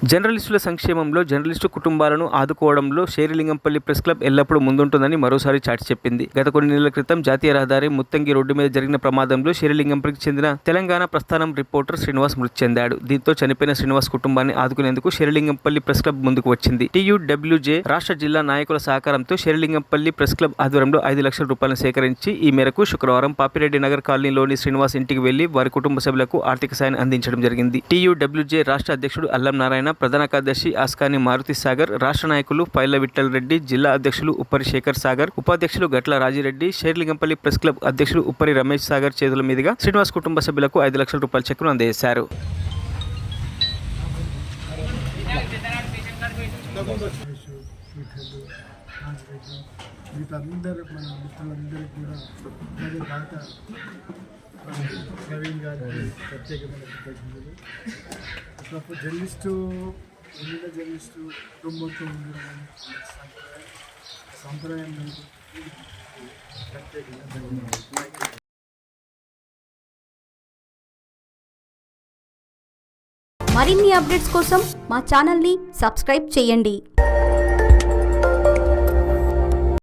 జర్నలిస్టుల సంక్షేమంలో, జర్నలిస్టు కుటుంబాలను ఆదుకోవడంలో శేరిలింగంపల్లి ప్రెస్ క్లబ్ ఎల్లప్పుడూ ముందుంటుందని మరోసారి చాటి చెప్పింది. గత కొన్ని నెలల క్రితం జాతీయ రహదారి ముత్తంగి రోడ్డు మీద జరిగిన ప్రమాదంలో శేరిలింగంపల్లికి చెందిన తెలంగాణ ప్రస్థానం రిపోర్టర్ శ్రీనివాస్ మృతి చెందాడు. దీంతో చనిపోయిన శ్రీనివాస్ కుటుంబాన్ని ఆదుకునేందుకు శేరిలింగంపల్లి ప్రెస్ క్లబ్ ముందుకు వచ్చింది. TUWJ రాష్ట్ర జిల్లా నాయకుల సహకారంతో శేరిలింగంపల్లి ప్రెస్ క్లబ్ ఆధ్వర్యంలో 5 లక్షల రూపాయలను సేకరించి ఈ మేరకు శుక్రవారం పాపిరెడ్డి నగర్ కాలనీలోని శ్రీనివాస్ ఇంటికి వెళ్లి వారి కుటుంబ సభ్యులకు ఆర్థిక సాయాన్ని అందించడం జరిగింది. TUWJ రాష్ట్ర అధ్యక్షుడు అల్లం నారాయణ, ప్రధాన కార్యదర్శి ఆస్కాని మారుతి సాగర్, రాష్ట్ర నాయకులు పైల విఠల్ రెడ్డి, జిల్లా అధ్యక్షులు ఉప్పరి శేఖర్ సాగర్, ఉపాధ్యక్షులు గట్ల రాజిరెడ్డి, శేరిలింగంపల్లి ప్రెస్ క్లబ్ అధ్యక్షులు ఉప్పరి రమేష్ సాగర్ చేతుల మీదుగా శ్రీనివాస్ కుటుంబ సభ్యులకు 5 లక్షల రూపాయల చెక్కును అందజేశారు. ప్రవీణ్ గారికి ప్రత్యేకమైన కృతజ్ఞతలు. జర్నలిస్టు కుటుంబంతో ఉండడం సంప్రదాయం ప్రత్యేకంగా ధన్యవాదాలు. మరిన్ని అప్డేట్స్ కోసం మా ఛానల్ని సబ్స్క్రైబ్ చేయండి.